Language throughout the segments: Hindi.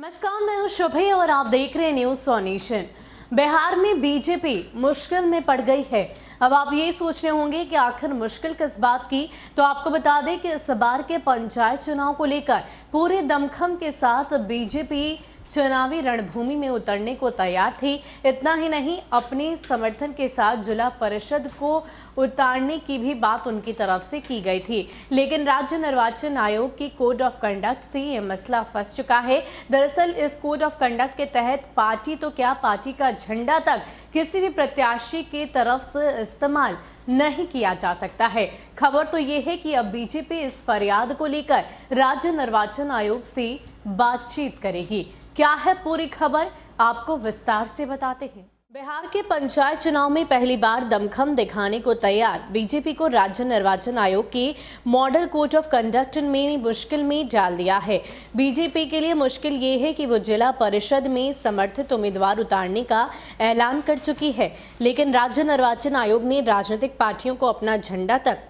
नमस्कार, मैं हूं शुभी और आप देख रहे हैं न्यूज ऑन नेशन। बिहार में बीजेपी मुश्किल में पड़ गई है। अब आप ये सोच रहे होंगे कि आखिर मुश्किल किस बात की, तो आपको बता दें कि इस बार के पंचायत चुनाव को लेकर पूरे दमखम के साथ बीजेपी चुनावी रणभूमि में उतरने को तैयार थी। इतना ही नहीं, अपने समर्थन के साथ जिला परिषद को उतारने की भी बात उनकी तरफ से की गई थी, लेकिन राज्य निर्वाचन आयोग की कोड ऑफ कंडक्ट से ये मसला फंस चुका है। दरअसल इस कोड ऑफ कंडक्ट के तहत पार्टी तो क्या, पार्टी का झंडा तक किसी भी प्रत्याशी की तरफ से इस्तेमाल नहीं किया जा सकता है। खबर तो ये है कि अब बीजेपी इस फरियाद को लेकर राज्य निर्वाचन आयोग से बातचीत करेगी। क्या है पूरी खबर, आपको विस्तार से बताते हैं। बिहार के पंचायत चुनाव में पहली बार दमखम दिखाने को तैयार बीजेपी को राज्य निर्वाचन आयोग के मॉडल कोड ऑफ कंडक्ट में मुश्किल में डाल दिया है। बीजेपी के लिए मुश्किल ये है कि वो जिला परिषद में समर्थित उम्मीदवार उतारने का ऐलान कर चुकी है, लेकिन राज्य निर्वाचन आयोग ने राजनीतिक पार्टियों को अपना झंडा तक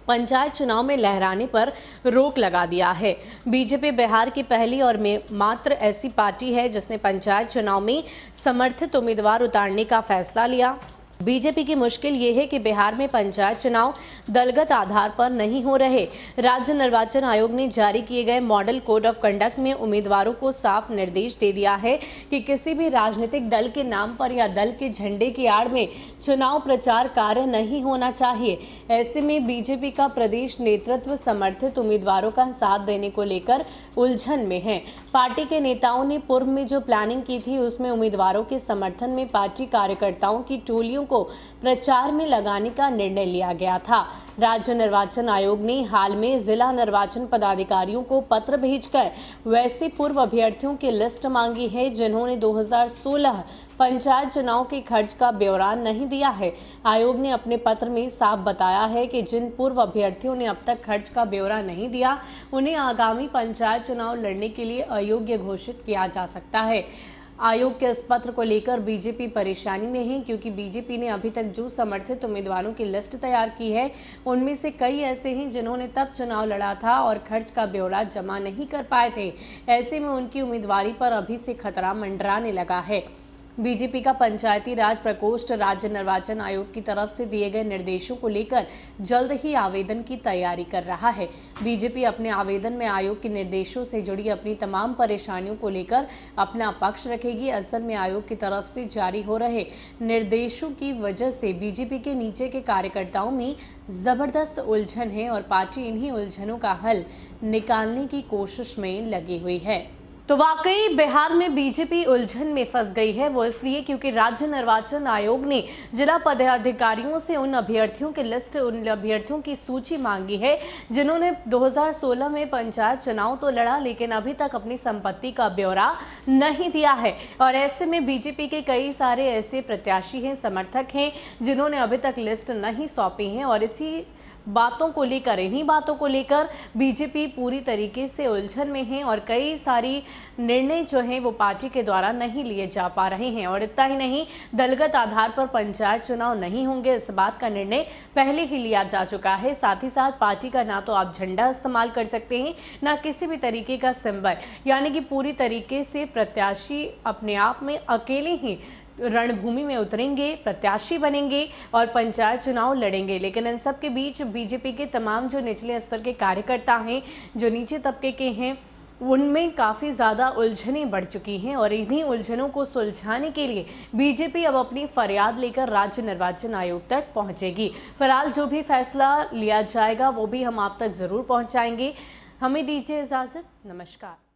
पंचायत चुनाव में लहराने पर रोक लगा दिया है। बीजेपी बिहार की पहली और मात्र ऐसी पार्टी है जिसने पंचायत चुनाव में समर्थित उम्मीदवार उतारने का फैसला लिया। बीजेपी की मुश्किल ये है कि बिहार में पंचायत चुनाव दलगत आधार पर नहीं हो रहे। राज्य निर्वाचन आयोग ने जारी किए गए मॉडल कोड ऑफ कंडक्ट में उम्मीदवारों को साफ निर्देश दे दिया है कि किसी भी राजनीतिक दल के नाम पर या दल के झंडे की आड़ में चुनाव प्रचार कार्य नहीं होना चाहिए। ऐसे में बीजेपी का प्रदेश नेतृत्व समर्थित उम्मीदवारों का साथ देने को लेकर उलझन में है। पार्टी के नेताओं ने पूर्व में जो प्लानिंग की थी उसमें उम्मीदवारों के समर्थन में पार्टी कार्यकर्ताओं की टोलियों को प्रचार में लगाने का निर्णय लिया गया था। राज्य निर्वाचन आयोग ने हाल में जिला निर्वाचन पदाधिकारियों को पत्र भेजकर वैसे पूर्व अभ्यर्थियों की लिस्ट मांगी है जिन्होंने 2016 पंचायत चुनाव के खर्च का ब्यौरा नहीं दिया है। आयोग ने अपने पत्र में साफ बताया है कि जिन पूर्व अभ्यर्थियों ने अब तक खर्च का ब्यौरा नहीं दिया, उन्हें आगामी पंचायत चुनाव लड़ने के लिए अयोग्य घोषित किया जा सकता है। आयोग के इस पत्र को लेकर बीजेपी परेशानी में है, क्योंकि बीजेपी ने अभी तक जो समर्थित उम्मीदवारों की लिस्ट तैयार की है उनमें से कई ऐसे हैं जिन्होंने तब चुनाव लड़ा था और खर्च का ब्यौरा जमा नहीं कर पाए थे। ऐसे में उनकी उम्मीदवारी पर अभी से खतरा मंडराने लगा है। बीजेपी का पंचायती राज प्रकोष्ठ राज्य निर्वाचन आयोग की तरफ से दिए गए निर्देशों को लेकर जल्द ही आवेदन की तैयारी कर रहा है। बीजेपी अपने आवेदन में आयोग के निर्देशों से जुड़ी अपनी तमाम परेशानियों को लेकर अपना पक्ष रखेगी। असल में आयोग की तरफ से जारी हो रहे निर्देशों की वजह से बीजेपी के नीचे के कार्यकर्ताओं में जबरदस्त उलझन है और पार्टी इन्हीं उलझनों का हल निकालने की कोशिश में लगी हुई है। तो वाकई बिहार में बीजेपी उलझन में फंस गई है। वो इसलिए क्योंकि राज्य निर्वाचन आयोग ने जिला पदाधिकारियों से उन अभ्यर्थियों की लिस्ट, उन अभ्यर्थियों की सूची मांगी है जिन्होंने 2016 में पंचायत चुनाव तो लड़ा, लेकिन अभी तक अपनी संपत्ति का ब्यौरा नहीं दिया है। और ऐसे में बीजेपी के कई सारे ऐसे प्रत्याशी हैं, समर्थक हैं जिन्होंने अभी तक लिस्ट नहीं सौंपी है और इन्हीं बातों को लेकर बीजेपी पूरी तरीके से उलझन में है और कई सारी निर्णय जो हैं वो पार्टी के द्वारा नहीं लिए जा पा रहे हैं। और इतना ही नहीं, दलगत आधार पर पंचायत चुनाव नहीं होंगे, इस बात का निर्णय पहले ही लिया जा चुका है। साथ ही साथ पार्टी का ना तो आप झंडा इस्तेमाल कर सकते हैं, ना किसी भी तरीके का सिंबल, यानी कि पूरी तरीके से प्रत्याशी अपने आप में अकेले ही रणभूमि में उतरेंगे, प्रत्याशी बनेंगे और पंचायत चुनाव लड़ेंगे। लेकिन इन सब के बीच बीजेपी के तमाम जो निचले स्तर के कार्यकर्ता हैं, जो नीचे तबके के हैं, उनमें काफ़ी ज़्यादा उलझनें बढ़ चुकी हैं और इन्हीं उलझनों को सुलझाने के लिए बीजेपी अब अपनी फरियाद लेकर राज्य निर्वाचन आयोग तक पहुंचेगी। फिलहाल जो भी फैसला लिया जाएगा वो भी हम आप तक ज़रूर पहुंचाएंगे। हमें दीजिए इजाज़त। नमस्कार।